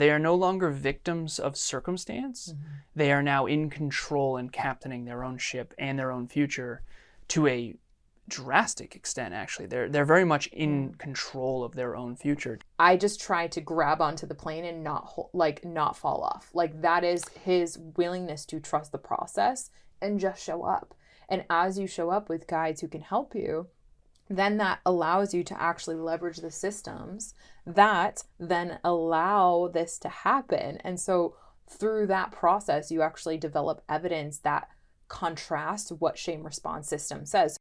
They are no longer victims of circumstance. Mm-hmm. They are now in control and captaining their own ship and their own future to a drastic extent, actually. They're very much in control of their own future. I just try to grab onto the plane and not fall off. Like, that is his willingness to trust the process and just show up. And as you show up with guides who can help you, then that allows you to actually leverage the systems that then allow this to happen. And so through that process, you actually develop evidence that contrasts what shame response system says.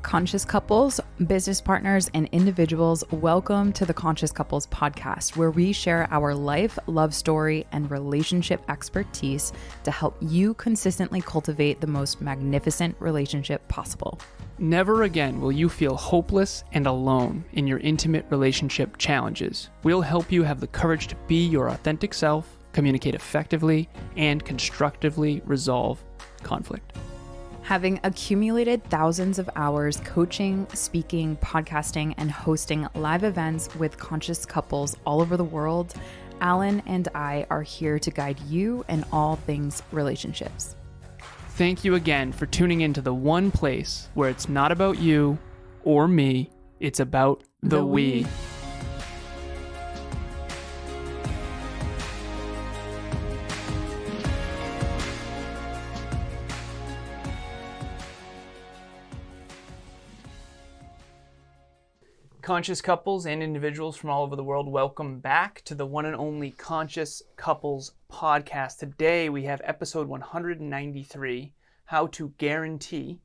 Conscious couples, business partners, and individuals, welcome to the Conscious Couples podcast, where we share our life, love story, and relationship expertise to help you consistently cultivate the most magnificent relationship possible. Never again will you feel hopeless and alone in your intimate relationship challenges. We'll help you have the courage to be your authentic self, communicate effectively, and constructively resolve conflict. Having accumulated thousands of hours coaching, speaking, podcasting, and hosting live events with conscious couples all over the world, Alan and I are here to guide you in all things relationships. Thank you again for tuning into the one place where it's not about you or me, it's about the we. Conscious couples and individuals from all over the world, welcome back to the one and only Conscious Couples podcast. Today we have episode 193, How to Guarantee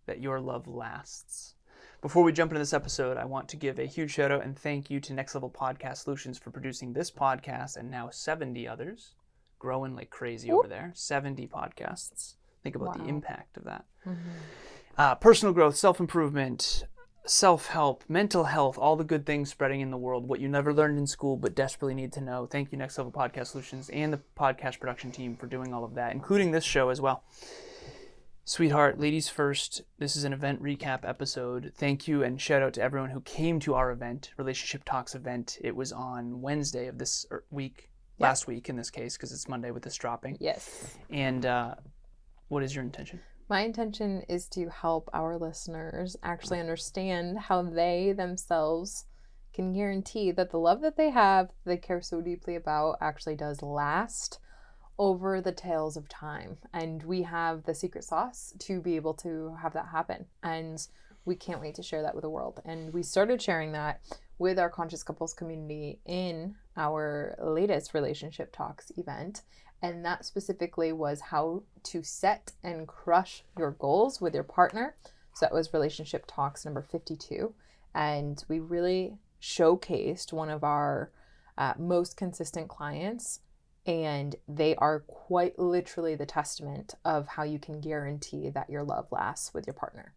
That Your Love Lasts. Before we jump into this episode, I want to give a huge shout out and thank you to Next Level Podcast Solutions for producing this podcast and now 70 others, growing like crazy over there. 70 podcasts. Think about the impact of that. Mm-hmm. Personal growth, self-improvement, self-help, mental health, all the good things spreading in the world, what you never learned in school but desperately need to know. Thank you, Next Level Podcast Solutions and the podcast production team for doing all of that, including this show as well. Sweetheart, ladies first, this is an event recap episode. Thank you and shout out to everyone who came to our event, Relationship Talks event. It was on Wednesday of this week, last week in this case, because it's Monday with this dropping. Yes. And what is your intention? My intention is to help our listeners actually understand how they themselves can guarantee that the love that they have, they care so deeply about, actually does last over the tails of time. And we have the secret sauce to be able to have that happen. And we can't wait to share that with the world. And we started sharing that with our Conscious Couples community in our latest Relationship Talks event. And that specifically was how to set and crush your goals with your partner. So that was Relationship Talks number 52. And we really showcased one of our most consistent clients. And they are quite literally the testament of how you can guarantee that your love lasts with your partner.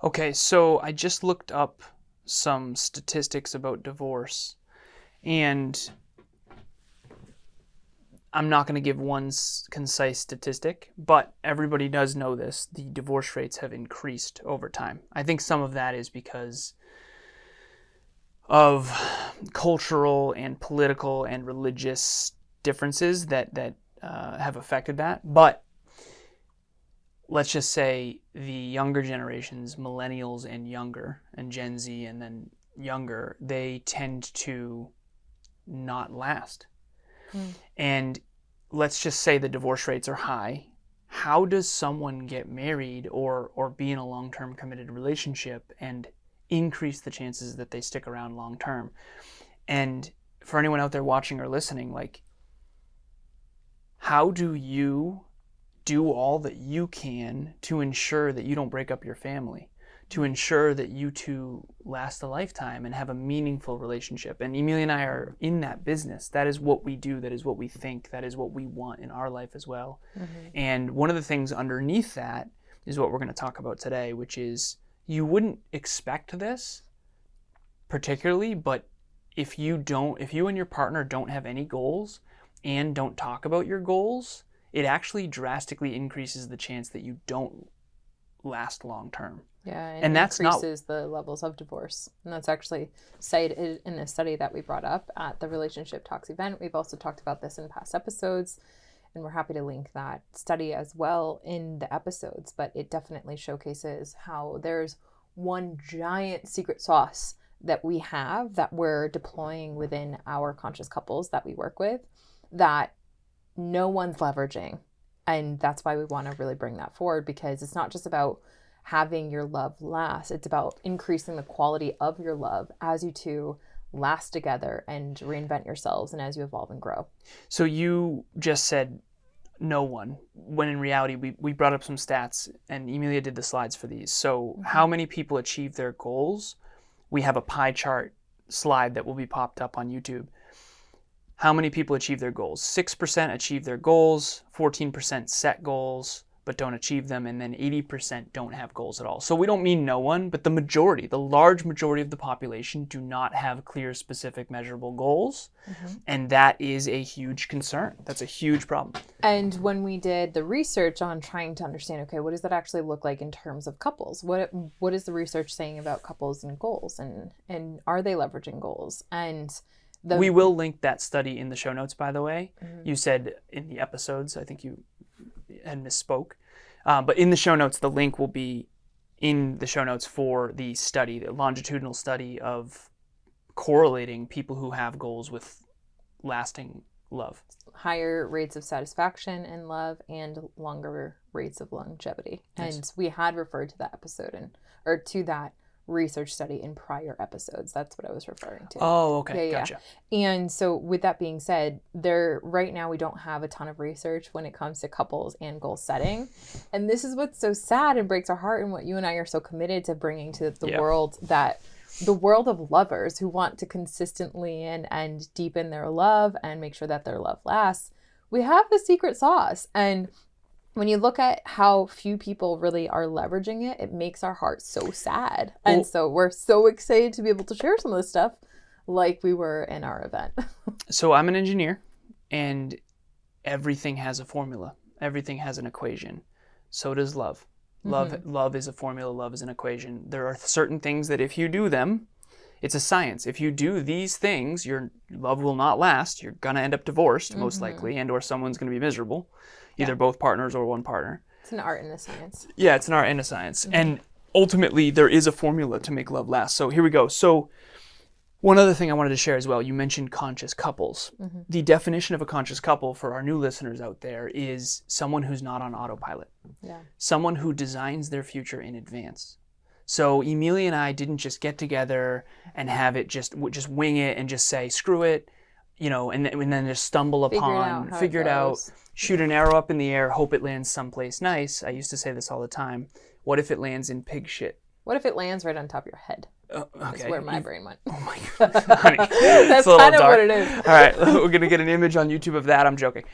Okay, so I just looked up some statistics about divorce. And I'm not going to give one concise statistic, but everybody does know this. The divorce rates have increased over time. I think some of that is because of cultural and political and religious differences that have affected that. But let's just say the younger generations, millennials and younger, and Gen Z and then younger, they tend to not last. And let's just say the divorce rates are high. How does someone get married or be in a long-term committed relationship and increase the chances that they stick around long-term? And for anyone out there watching or listening, like, how do you do all that you can to ensure that you don't break up your family, to ensure that you two last a lifetime and have a meaningful relationship? And Emilia and I are in that business. That is what we do. That is what we think. That is what we want in our life as well. Mm-hmm. And one of the things underneath that is what we're going to talk about today, which is you wouldn't expect this particularly, but if you and your partner don't have any goals and don't talk about your goals, it actually drastically increases the chance that you don't last long term. Yeah, and that's increases the levels of divorce. And that's actually cited in a study that we brought up at the Relationship Talks event. We've also talked about this in past episodes, and we're happy to link that study as well in the episodes. But it definitely showcases how there's one giant secret sauce that we have that we're deploying within our conscious couples that we work with that no one's leveraging. And that's why we want to really bring that forward, because it's not just about having your love last. It's about increasing the quality of your love as you two last together and reinvent yourselves and as you evolve and grow. So you just said no one, when in reality we brought up some stats, and Emilia did the slides for these. So how many people achieve their goals? We have a pie chart slide that will be popped up on YouTube. How many people achieve their goals? 6% achieve their goals, 14% set goals but don't achieve them, and then 80% don't have goals at all. So we don't mean no one, but the large majority of the population do not have clear, specific, measurable goals, and that is a huge concern. That's a huge problem. And when we did the research on trying to understand, okay, what does that actually look like in terms of couples? What is the research saying about couples and goals, and are they leveraging goals? And we will link that study in the show notes, by the way. You said in the episodes, I think you had misspoke. But in the show notes, the link will be in the show notes for the study, the longitudinal study of correlating people who have goals with lasting love. Higher rates of satisfaction in love and longer rates of longevity. Nice. And we had referred to that episode to that research study in prior episodes. That's what I was referring to. Oh, okay. Gotcha. Yeah. And so with that being said, right now we don't have a ton of research when it comes to couples and goal setting. And this is what's so sad and breaks our heart, and what you and I are so committed to bringing to the world, that the world of lovers who want to consistently and deepen their love and make sure that their love lasts. We have the secret sauce. And when you look at how few people really are leveraging it, it makes our heart so sad. And so we're so excited to be able to share some of this stuff like we were in our event. So I'm an engineer, and everything has a formula. Everything has an equation. So does love. Love is a formula. Love is an equation. There are certain things that if you do them, it's a science. If you do these things, your love will not last. You're going to end up divorced, most likely, and or someone's going to be miserable. Either both partners or one partner. It's an art and a science. Yeah, it's an art and a science. And ultimately, there is a formula to make love last. So here we go. So one other thing I wanted to share as well, you mentioned conscious couples. The definition of a conscious couple for our new listeners out there is someone who's not on autopilot. Yeah. Someone who designs their future in advance. So Emilia and I didn't just get together and have it just wing it and just say, screw it, and then just stumble upon, figure it out, shoot an arrow up in the air, hope it lands someplace nice. I used to say this all the time. What if it lands in pig shit? What if it lands right on top of your head? Okay. That's where my brain went. Oh my God, honey. That's kind of what it is. All right, we're going to get an image on YouTube of that. I'm joking.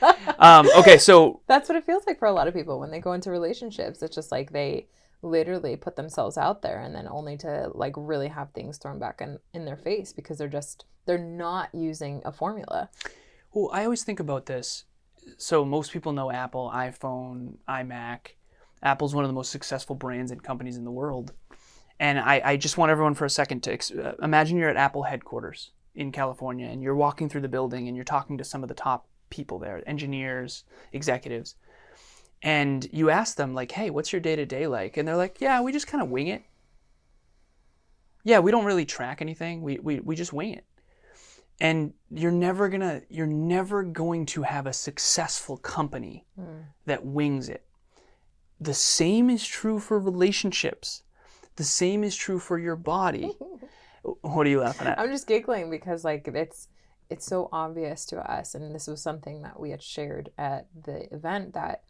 Okay, so. That's what it feels like for a lot of people when they go into relationships. It's just like they literally put themselves out there, and then only to really have things thrown back in their face because they're not using a formula. Well, I always think about this. So most people know Apple, iPhone, iMac. Apple's one of the most successful brands and companies in the world. And I just want everyone for a second to imagine you're at Apple headquarters in California, and you're walking through the building and you're talking to some of the top people there, engineers, executives. And you ask them, hey, what's your day-to-day like? And they're like, yeah, we just kind of wing it. Yeah, we don't really track anything. We just wing it. And you're never going to have a successful company that wings it. The same is true for relationships. The same is true for your body. What are you laughing at? I'm just giggling because it's so obvious to us, and this was something that we had shared at the event, that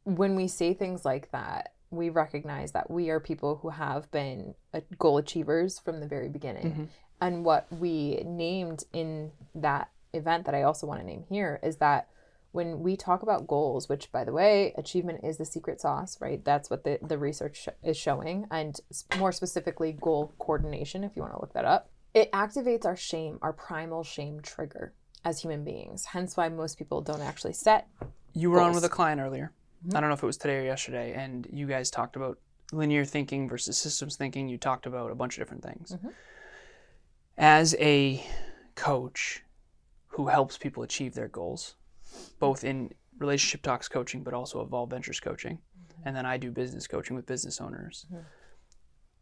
when we say things like that, we recognize that we are people who have been goal achievers from the very beginning. And what we named in that event that I also want to name here is that when we talk about goals, which, by the way, achievement is the secret sauce, right? That's what the research is showing. And more specifically, goal coordination, if you want to look that up. It activates our shame, our primal shame trigger as human beings. Hence why most people don't actually set You were on with a client earlier. I don't know if it was today or yesterday, and you guys talked about linear thinking versus systems thinking. You talked about a bunch of different things. Mm-hmm. As a coach who helps people achieve their goals, both in relationship talks coaching, but also Evolve Ventures coaching, and then I do business coaching with business owners.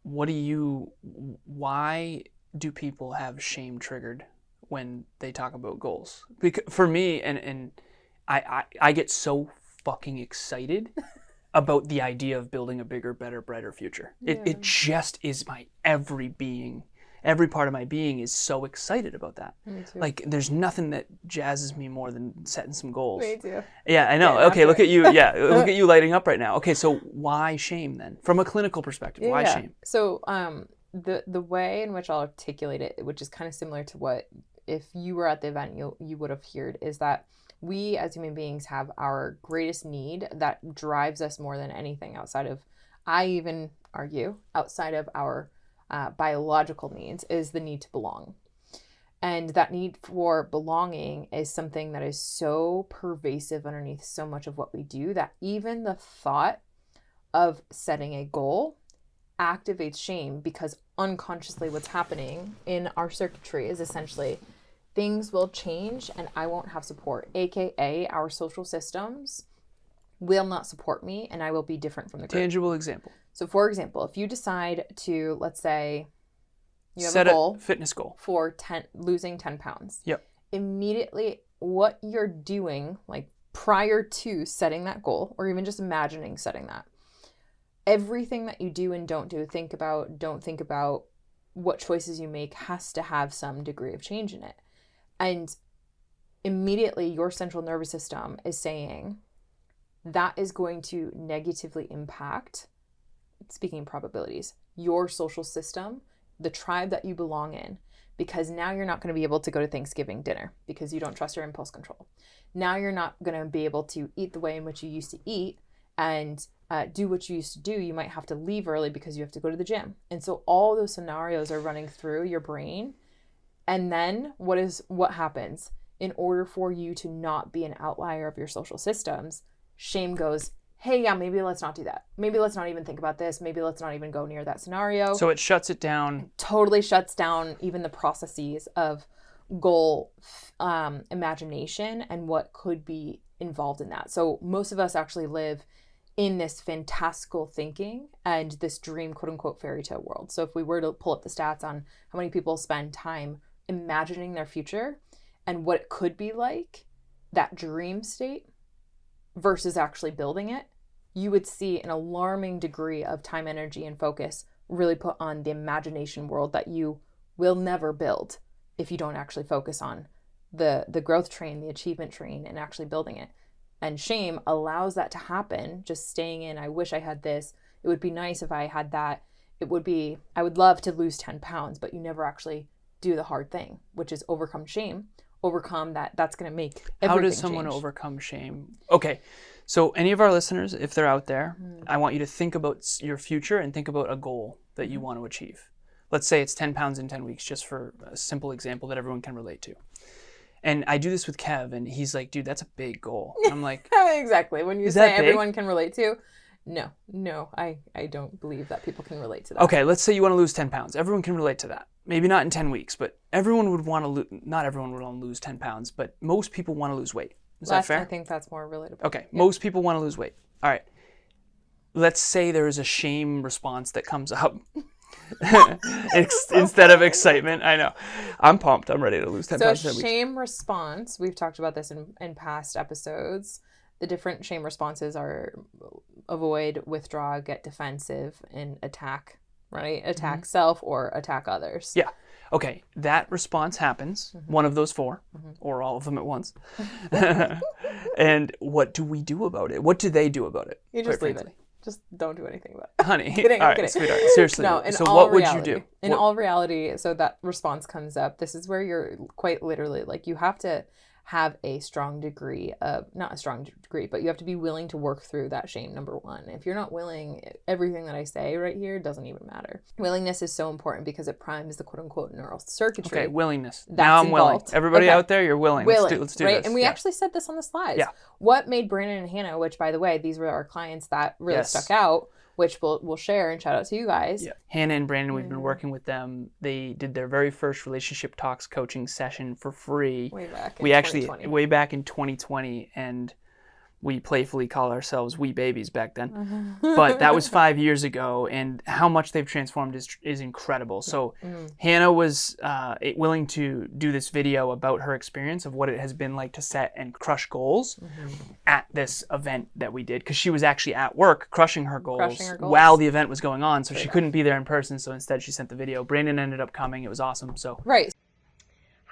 Why do people have shame triggered when they talk about goals? Because for me, and I get so fucking excited about the idea of building a bigger, better, brighter future. It just is my every part of my being is so excited about that. Me too. Like, there's nothing that jazzes me more than setting some goals. Me too. Yeah, I know. Yeah, okay, look at you. Yeah, look at you lighting up right now. Okay, so why shame then? From a clinical perspective, why shame? So the way in which I'll articulate it, which is kind of similar to what, if you were at the event, you would have heard, is that we as human beings have our greatest need that drives us more than anything outside of, I even argue, outside of our biological needs, is the need to belong. And that need for belonging is something that is so pervasive underneath so much of what we do that even the thought of setting a goal activates shame, because unconsciously what's happening in our circuitry is essentially things will change and I won't have support, aka our social systems will not support me and I will be different from the group. Tangible example. So for example, if you decide to, let's say you have Set a goal, fitness goal for losing 10 pounds. Yep. Immediately what you're doing, like prior to setting that goal, or even just imagining setting that, everything that you do and don't think about what choices you make has to have some degree of change in it. And immediately your central nervous system is saying that is going to negatively impact, speaking in probabilities, your social system, the tribe that you belong in, because now you're not going to be able to go to Thanksgiving dinner because you don't trust your impulse control. Now you're not going to be able to eat the way in which you used to eat and do what you used to do. You might have to leave early because you have to go to the gym. And so all those scenarios are running through your brain. And then what happens? In order for you to not be an outlier of your social systems, shame goes, hey, yeah, maybe let's not do that. Maybe let's not even think about this. Maybe let's not even go near that scenario. So it shuts it down. Totally shuts down even the processes of goal imagination and what could be involved in that. So most of us actually live in this fantastical thinking and this dream, quote unquote, fairy tale world. So if we were to pull up the stats on how many people spend time imagining their future and what it could be like, that dream state versus actually building it, you would see an alarming degree of time, energy, and focus really put on the imagination world that you will never build if you don't actually focus on the growth train, the achievement train, and actually building it. And shame allows that to happen, just staying in, I wish I had this. It would be nice if I had that. I would love to lose 10 pounds, but you never actually do the hard thing, which is overcome shame. Overcome that's going to make everything How does someone change. overcome shame? Okay, so any of our listeners, if they're out there, I want you to think about your future and think about a goal that you want to achieve. Let's say it's 10 pounds in 10 weeks, just for a simple example that everyone can relate to. And I do this with Kev, and he's like, dude, that's a big goal. And I'm like, exactly. When you is say that big? everyone can relate to, no, I don't believe that people can relate to that. Okay, let's say you want to lose 10 pounds. Everyone can relate to that. Maybe not in 10 weeks, but everyone would want to not everyone would want to lose 10 pounds, but most people want to lose weight. Is that fair? I think that's more relatable. Okay, most people want to lose weight. All right. Let's say there is a shame response that comes up. Instead of excitement. I know. I'm pumped. I'm ready to lose 10 pounds. So shame response, we've talked about this in past episodes. The different shame responses are avoid, withdraw, get defensive, and attack, right? Attack self or attack others. Yeah. Okay. That response happens, one of those four, or all of them at once. And what do we do about it? What do they do about it? You just leave it. Just don't do anything about it. Honey, kidding, all I'm right, kidding. sweetheart, seriously. No, in so all what reality, would you do? In all reality, so that response comes up. This is where you're quite literally, like, you have to have a strong degree of, not a strong degree, but you have to be willing to work through that shame, number one. If you're not willing, everything that I say right here doesn't even matter. Willingness is so important because it primes the quote-unquote neural circuitry. Okay, willingness. That's now I'm willing. involved. Everybody Okay. out there, you're willing. Let's do right? this. And we Yeah. actually said this on the slides. Yeah. What made Branden and Hannah, which, by the way, these were our clients that really Yes. stuck out, which we'll share, and shout out to you guys. Yeah. Hannah and Branden, we've been working with them. They did their very first relationship talks coaching session for free. Way back in 2020. Way back in 2020, and we playfully call ourselves wee babies back then. But that was 5 years ago, and how much they've transformed is incredible. So Hannah was willing to do this video about her experience of what it has been like to set and crush goals at this event that we did, because she was actually at work crushing her goals while the event was going on, so she couldn't be there in person, so instead she sent the video. Branden ended up coming. It was awesome. So Right.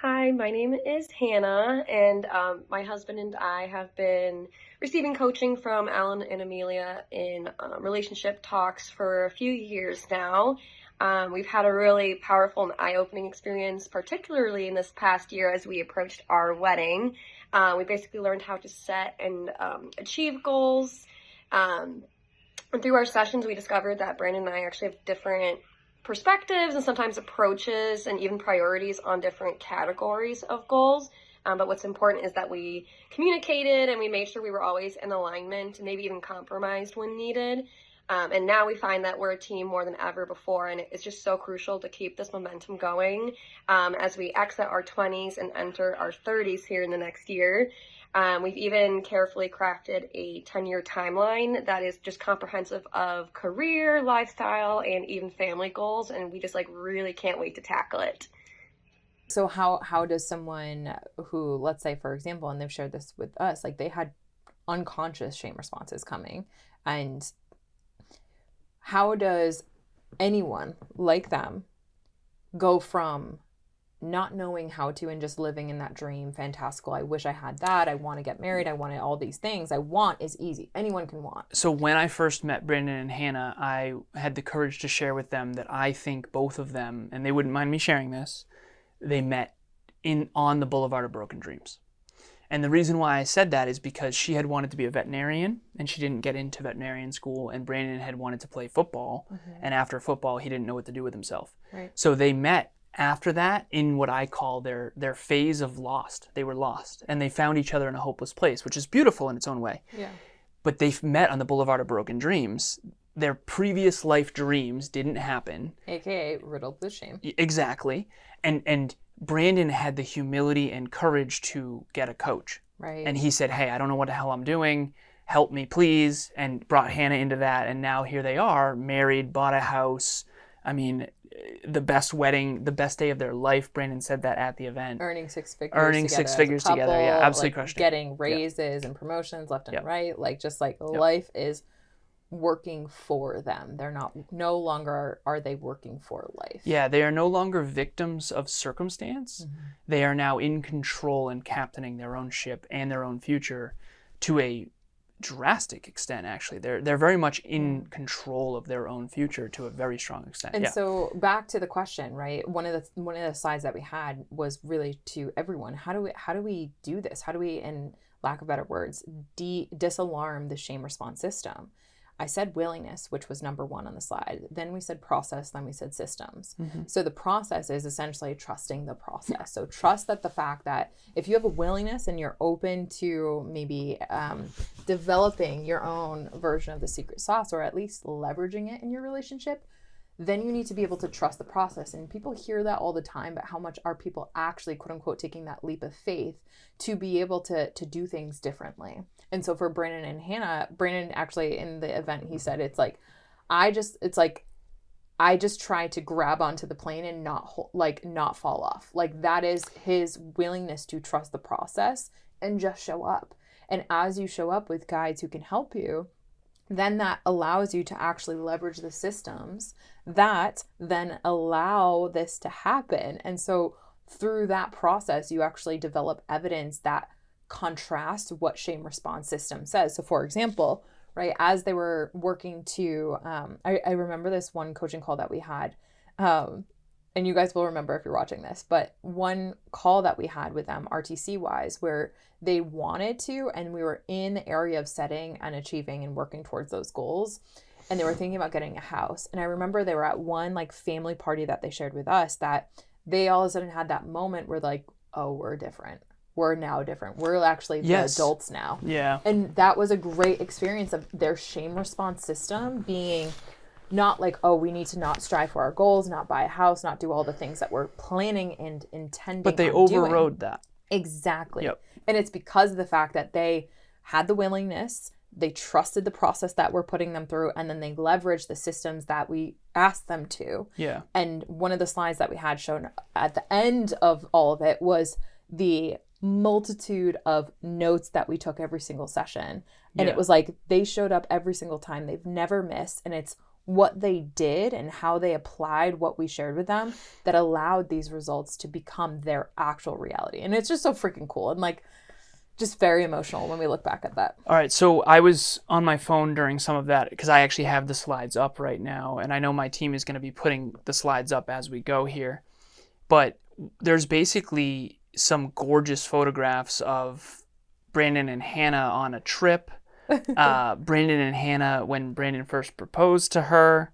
Hi, my name is Hannah, and my husband and I have been receiving coaching from Alan and Emilia in relationship talks for a few years now. We've had a really powerful and eye-opening experience, particularly in this past year as we approached our wedding. We basically learned how to set and achieve goals. And through our sessions, we discovered that Branden and I actually have different perspectives and sometimes approaches and even priorities on different categories of goals. But what's important is that we communicated and we made sure we were always in alignment and maybe even compromised when needed. And now we find that we're a team more than ever before, and it's just so crucial to keep this momentum going as we exit our 20s and enter our 30s here in the next year. We've even carefully crafted a 10-year timeline that is just comprehensive of career, lifestyle, and even family goals, and we just really can't wait to tackle it. So how does someone who, let's say, for example, and they've shared this with us, they had unconscious shame responses coming, and how does anyone like them go from not knowing how to and just living in that dream, fantastical, I wish I had that, I want to get married, I want all these things, I want is easy, anyone can want. So when I first met Branden and Hannah, I had the courage to share with them that I think both of them, and they wouldn't mind me sharing this, they met on the Boulevard of Broken Dreams. And the reason why I said that is because she had wanted to be a veterinarian and she didn't get into veterinarian school, and Branden had wanted to play football, and after football he didn't know what to do with himself. Right. So they met after that in what I call their phase of lost. They were lost and they found each other in a hopeless place, which is beautiful in its own way. Yeah. But they met on the Boulevard of Broken Dreams. Their previous life dreams didn't happen. AKA riddled with shame. Exactly. And Branden had the humility and courage to get a coach. Right. And he said, hey, I don't know what the hell I'm doing. Help me, please. And brought Hannah into that. And now here they are, married, bought a house. I mean, the best wedding, the best day of their life. Branden said that at the event. Earning six figures together. Yeah, absolutely crushed it. Getting raises and promotions left and right. Life is working for them. They're no longer are they working for life. Yeah, they are no longer victims of circumstance. They are now in control and captaining their own ship and their own future to a drastic extent. Actually, they're very much in control of their own future to a very strong extent. And so back to the question, right? One of the slides that we had was really to everyone. How do we do this? How do we, in lack of better words, disalarm the shame response system? I said willingness, which was number one on the slide. Then we said process, then we said systems. So the process is essentially trusting the process. So trust that the fact that if you have a willingness and you're open to maybe developing your own version of the secret sauce, or at least leveraging it in your relationship, then you need to be able to trust the process. And people hear that all the time, but how much are people actually, quote unquote, taking that leap of faith to be able to do things differently? And so for Branden and Hannah, Branden actually in the event, he said, I just try to grab onto the plane and not fall off. That is his willingness to trust the process and just show up. And as you show up with guides who can help you, then that allows you to actually leverage the systems that then allow this to happen. And so through that process, you actually develop evidence that contrasts what shame response system says. So for example, right, as they were working to, I remember this one coaching call that we had, and you guys will remember if you're watching this, but one call that we had with them RTC wise, where they wanted to, and we were in the area of setting and achieving and working towards those goals. And they were thinking about getting a house. And I remember they were at one family party that they shared with us, that they all of a sudden had that moment where oh, we're different. we're now different. We're actually the adults now. Yeah. And that was a great experience of their shame response system being not like, oh, we need to not strive for our goals, not buy a house, not do all the things that we're planning and intending But they on doing. overrode that. Exactly. Yep. And it's because of the fact that they had the willingness, they trusted the process that we're putting them through, and then they leveraged the systems that we asked them to. Yeah. And one of the slides that we had shown at the end of all of it was the multitude of notes that we took every single session. And it was like they showed up every single time. They've never missed. And it's what they did and how they applied what we shared with them that allowed these results to become their actual reality. And it's just so freaking cool and like just very emotional when we look back at that. All right, so I was on my phone during some of that because I actually have the slides up right now, and I know my team is going to be putting the slides up as we go here. But there's basically some gorgeous photographs of Branden and Hannah on a trip. Branden and Hannah when Branden first proposed to her,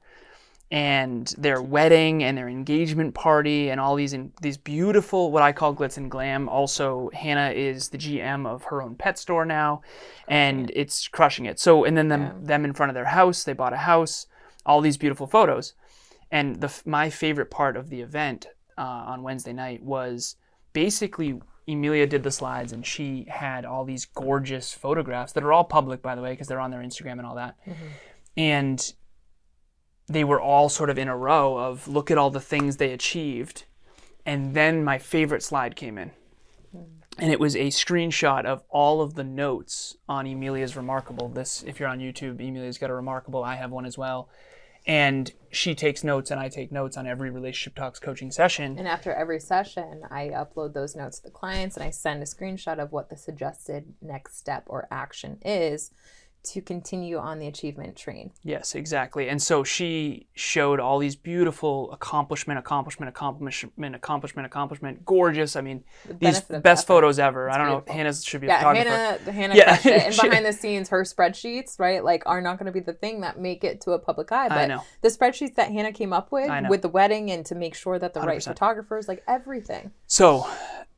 and their wedding and their engagement party and all these beautiful, what I call glitz and glam. Also, Hannah is the GM of her own pet store now, and it's crushing it. So, and then them in front of their house, they bought a house, all these beautiful photos. And my favorite part of the event on Wednesday night was basically Emilia did the slides, and she had all these gorgeous photographs that are all public, by the way, because they're on their Instagram and all that. Mm-hmm. And they were all sort of in a row of look at all the things they achieved. And then my favorite slide came in. And it was a screenshot of all of the notes on Emilia's Remarkable. This, if you're on YouTube, Emilia's got a Remarkable. I have one as well. And she takes notes and I take notes on every Relationship Talks coaching session. And after every session, I upload those notes to the clients and I send a screenshot of what the suggested next step or action is to continue on the achievement train. Yes, exactly. And so she showed all these beautiful accomplishment, gorgeous. I mean, these best photos ever. I don't know. Hannah should be a photographer. Hannah crushed it. And behind the scenes, her spreadsheets, right, like are not going to be the thing that make it to a public eye. But the spreadsheets that Hannah came up with the wedding and to make sure that the 100%. Right photographers, like everything. So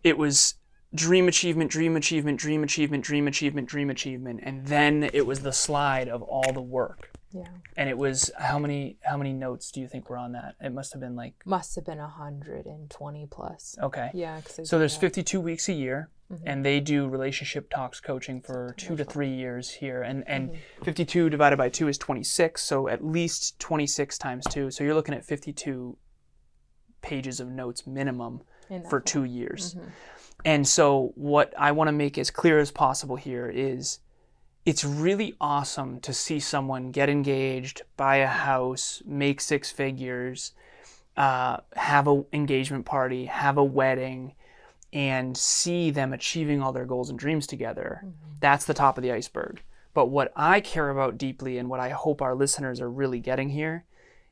it was dream achievement, dream achievement, dream achievement, dream achievement, dream achievement. And then it was the slide of all the work. Yeah. And it was, how many notes do you think were on that? It must have been 120 plus. Okay. Yeah. So there's 52 weeks a year, and they do Relationship Talks coaching for 2 to 3 years here. And 52 divided by 2 is 26, so at least 26 times 2. So you're looking at 52 pages of notes minimum for 2 years. Mm-hmm. And so what I want to make as clear as possible here is it's really awesome to see someone get engaged, buy a house, make 6 figures, have an engagement party, have a wedding, and see them achieving all their goals and dreams together. Mm-hmm. That's the top of the iceberg. But what I care about deeply and what I hope our listeners are really getting here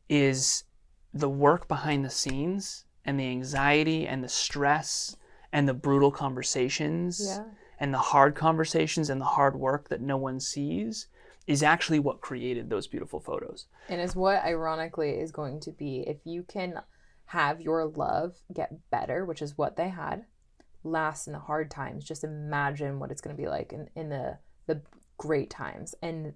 is the work behind the scenes and the anxiety and the stress and the brutal conversations and the hard conversations and the hard work that no one sees is actually what created those beautiful photos. And is what ironically is going to be, if you can have your love get better, which is what they had, last in the hard times, just imagine what it's going to be like in the great times. And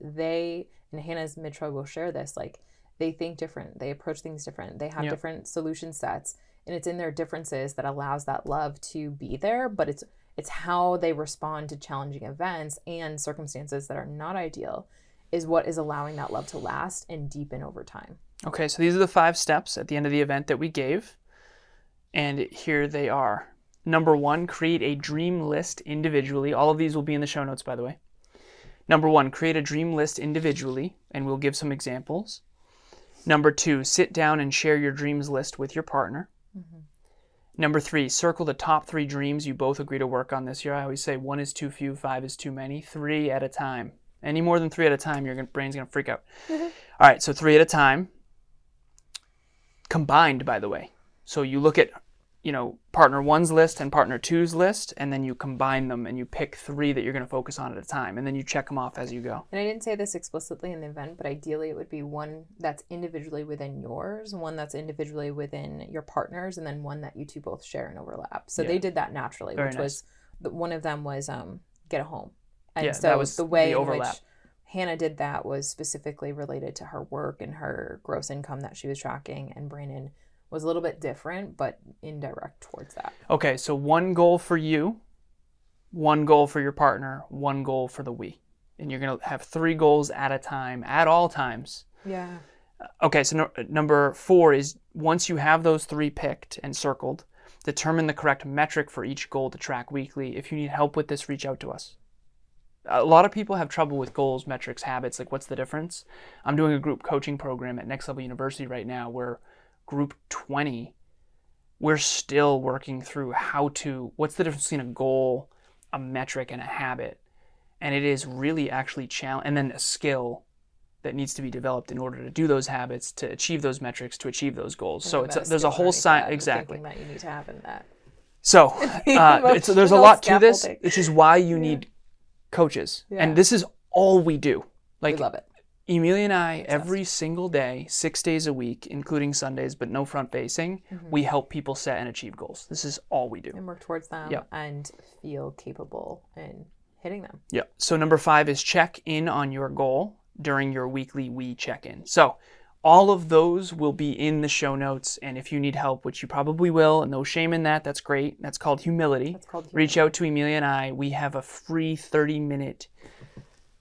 Hannah's Mitro will share this, like they think different, they approach things different, they have different solution sets. And it's in their differences that allows that love to be there, but it's how they respond to challenging events and circumstances that are not ideal is what is allowing that love to last and deepen over time. Okay, so these are the 5 steps at the end of the event that we gave, and here they are. Number 1, create a dream list individually. All of these will be in the show notes, by the way. Number 1, create a dream list individually, and we'll give some examples. Number 2, sit down and share your dreams list with your partner. Mm-hmm. Number 3, circle the top 3 dreams you both agree to work on this year. I always say 1 is too few, 5 is too many, 3 at a time. Any more than 3 at a time, your brain's going to freak out. Mm-hmm. All right, so 3 at a time. Combined, by the way. So you look at, partner 1's list and partner 2's list, and then you combine them and you pick 3 that you're going to focus on at a time, and then you check them off as you go. And I didn't say this explicitly in the event, but ideally it would be 1 that's individually within yours, 1 that's individually within your partners, and then 1 that you two both share and overlap. So they did that naturally, which was one of them was get a home. And Yeah, so that was the way the in overlap. which Hannah did that was specifically related to her work and her gross income that she was tracking, and Branden was a little bit different, but indirect towards that. Okay, so one goal for you, one goal for your partner, one goal for the we. And you're going to have 3 goals at a time, at all times. Yeah. Okay, so number 4 is once you have those 3 picked and circled, determine the correct metric for each goal to track weekly. If you need help with this, reach out to us. A lot of people have trouble with goals, metrics, habits. Like, what's the difference? I'm doing a group coaching program at Next Level University right now where group 20, we're still working through what's the difference between a goal, a metric, and a habit. And it is really actually challenging. And then a skill that needs to be developed in order to do those habits, to achieve those metrics, to achieve those goals. So there's a whole side, exactly. That you need to have in that. So there's a lot to this, which is why you need coaches. Yeah. And this is all we do. We love it. Emilia and I, every single day, 6 days a week, including Sundays, but no front facing, we help people set and achieve goals. This is all we do. And work towards them and feel capable in hitting them. Yeah. So number 5 is check in on your goal during your weekly we check-in. So all of those will be in the show notes. And if you need help, which you probably will, and no shame in that, that's great. That's called humility. Reach out to Emilia and I. We have a free 30-minute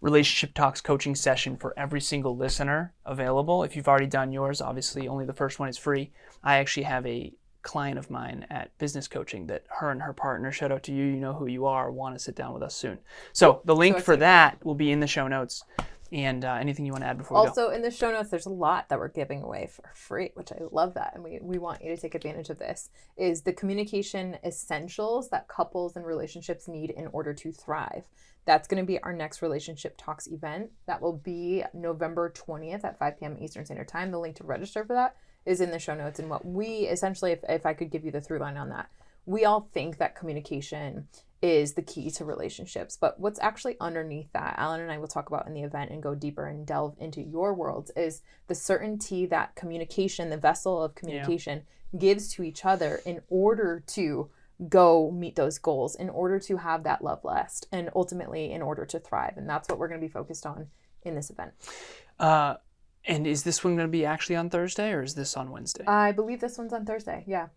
relationship talks coaching session for every single listener available. If you've already done yours, obviously only the first one is free. I actually have a client of mine at business coaching that her and her partner, shout out to you, you know who you are, want to sit down with us soon. So the link for that will be in the show notes. And anything you want to add before we go? Also, in the show notes, there's a lot that we're giving away for free, which I love that. And we want you to take advantage of this, is the communication essentials that couples and relationships need in order to thrive. That's going to be our next Relationship Talks event. That will be November 20th at 5 p.m. Eastern Standard Time. The link to register for that is in the show notes. And what we essentially, if I could give you the through line on that, we all think that communication is the key to relationships. But what's actually underneath that, Alan and I will talk about in the event and go deeper and delve into your worlds, is the certainty that communication, the vessel of communication, gives to each other in order to go meet those goals, in order to have that love last, and ultimately in order to thrive. And that's what we're going to be focused on in this event. And is this one going to be actually on Thursday, or is this on Wednesday? I believe this one's on Thursday. Yeah.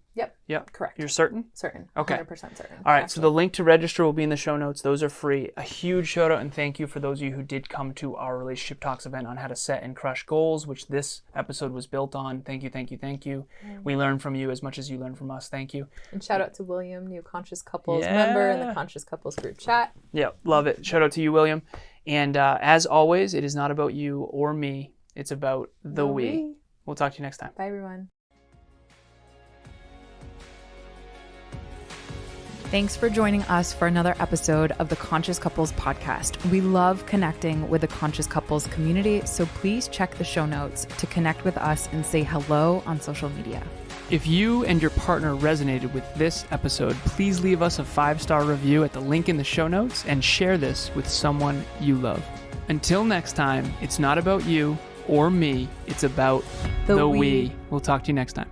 Yep. Correct. You're certain? Certain. Okay. 100% certain. All right. So the link to register will be in the show notes. Those are free. A huge shout out and thank you for those of you who did come to our Relationship Talks event on how to set and crush goals, which this episode was built on. Thank you. We learn from you as much as you learn from us. Thank you. And shout out to William, new Conscious Couples member in the Conscious Couples group chat. Yeah, love it. Shout out to you, William. And as always, it is not about you or me. It's about the we. We'll talk to you next time. Bye, everyone. Thanks for joining us for another episode of the Conscious Couples podcast. We love connecting with the Conscious Couples community, so please check the show notes to connect with us and say hello on social media. If you and your partner resonated with this episode, please leave us a 5-star review at the link in the show notes and share this with someone you love. Until next time, it's not about you or me, it's about the we. We'll talk to you next time.